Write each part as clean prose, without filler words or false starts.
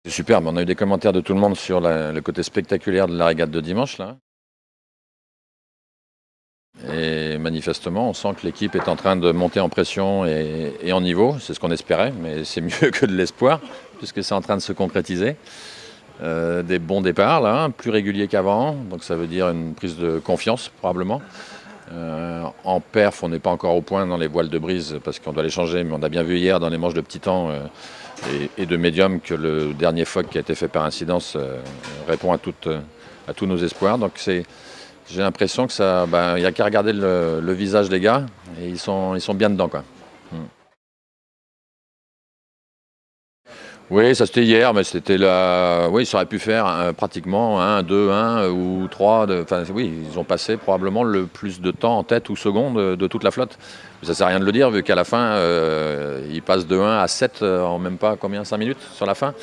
C'est superbe, on a eu des commentaires de tout le monde sur le côté spectaculaire de la régate de dimanche, là. Et manifestement, on sent que l'équipe est en train de monter en pression et en niveau. C'est ce qu'on espérait, mais c'est mieux que de l'espoir, puisque c'est en train de se concrétiser. Des bons départs, là, plus réguliers qu'avant, donc ça veut dire une prise de confiance, probablement. En perf, on n'est pas encore au point dans les voiles de brise, parce qu'on doit les changer, mais on a bien vu hier dans les manches de petit temps et de médium que le dernier FOC qui a été fait par incidence répond à tous nos espoirs. Donc j'ai l'impression que ça, il n'y a qu'à regarder le visage des gars, et ils sont bien dedans, quoi. Oui, ça c'était hier, mais c'était là. Oui, ça aurait pu faire pratiquement 1, 2, 1 ou 3. Enfin, oui, ils ont passé probablement le plus de temps en tête ou second de toute la flotte. Ça ne sert à rien de le dire, vu qu'à la fin, ils passent de 1 à 7 en même pas 5 minutes sur la fin.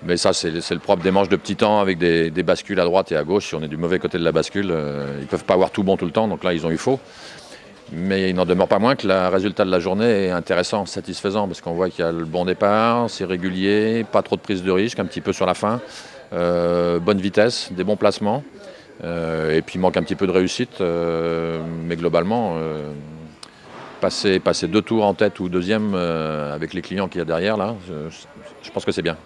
Mais ça, c'est le propre des manches de petit temps avec des bascules à droite et à gauche. Si on est du mauvais côté de la bascule, ils ne peuvent pas avoir tout bon tout le temps. Donc là, ils ont eu faux. Mais il n'en demeure pas moins que le résultat de la journée est intéressant, satisfaisant, parce qu'on voit qu'il y a le bon départ, c'est régulier, pas trop de prise de risque, un petit peu sur la fin, bonne vitesse, des bons placements, et puis il manque un petit peu de réussite, mais globalement, passer 2 tours en tête ou deuxième avec les clients qu'il y a derrière, là, je pense que c'est bien.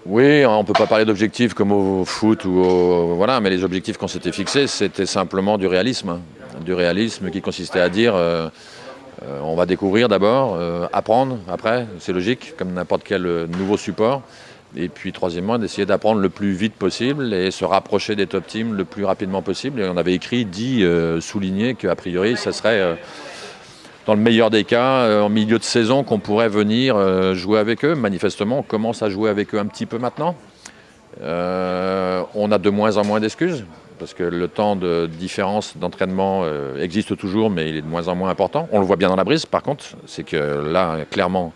Oui, on ne peut pas parler d'objectifs comme au foot voilà, mais les objectifs qu'on s'était fixés, c'était simplement du réalisme. Du réalisme qui consistait à dire on va découvrir d'abord, apprendre après, c'est logique, comme n'importe quel nouveau support. Et puis troisièmement, d'essayer d'apprendre le plus vite possible et se rapprocher des top teams le plus rapidement possible. Et on avait souligné qu'a priori, ça serait dans le meilleur des cas, en milieu de saison, qu'on pourrait venir jouer avec eux. Manifestement, on commence à jouer avec eux un petit peu maintenant. On a de moins en moins d'excuses, parce que le temps de différence d'entraînement existe toujours, mais il est de moins en moins important. On le voit bien dans la brise, par contre, c'est que là, clairement,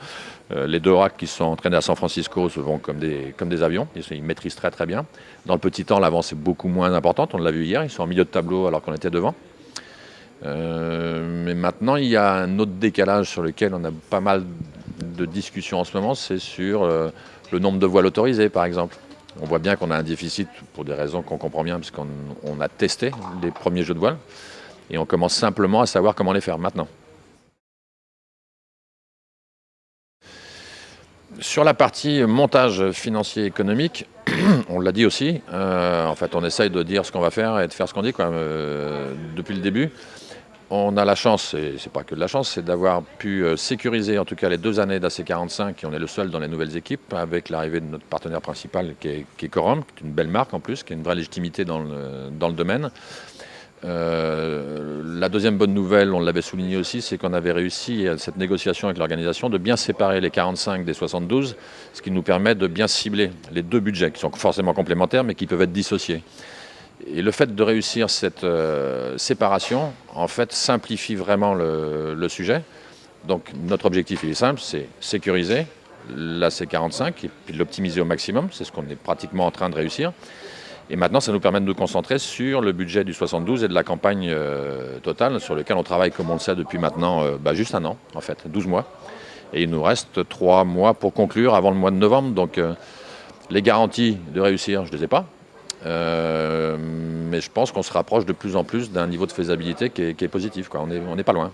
les 2 racks qui sont entraînés à San Francisco se vont comme des avions. Ils maîtrisent très très bien. Dans le petit temps, l'avance est beaucoup moins importante. On l'a vu hier, ils sont en milieu de tableau alors qu'on était devant. Mais maintenant, il y a un autre décalage sur lequel on a pas mal de discussions en ce moment, c'est sur le nombre de voiles autorisées, par exemple. On voit bien qu'on a un déficit pour des raisons qu'on comprend bien, parce qu'on a testé les premiers jeux de voiles, et on commence simplement à savoir comment les faire maintenant. Sur la partie montage financier économique, on l'a dit aussi, en fait on essaye de dire ce qu'on va faire et de faire ce qu'on dit depuis le début. On a la chance, et c'est pas que de la chance, c'est d'avoir pu sécuriser en tout cas les 2 années d'AC45, et on est le seul dans les nouvelles équipes, avec l'arrivée de notre partenaire principal qui est Corum, qui est une belle marque en plus, qui a une vraie légitimité dans le domaine. La deuxième bonne nouvelle, on l'avait souligné aussi, c'est qu'on avait réussi à cette négociation avec l'organisation de bien séparer les 45 des 72, ce qui nous permet de bien cibler les 2 budgets, qui sont forcément complémentaires, mais qui peuvent être dissociés. Et le fait de réussir cette séparation, en fait, simplifie vraiment le sujet. Donc notre objectif, il est simple, c'est sécuriser la C45 et puis l'optimiser au maximum. C'est ce qu'on est pratiquement en train de réussir. Et maintenant, ça nous permet de nous concentrer sur le budget du 72 et de la campagne totale, sur lequel on travaille, comme on le sait, depuis maintenant juste 1 an, en fait, 12 mois. Et il nous reste 3 mois pour conclure avant le mois de novembre. Donc les garanties de réussir, je ne les ai pas. Mais je pense qu'on se rapproche de plus en plus d'un niveau de faisabilité qui est positif, quoi. On n'est pas loin.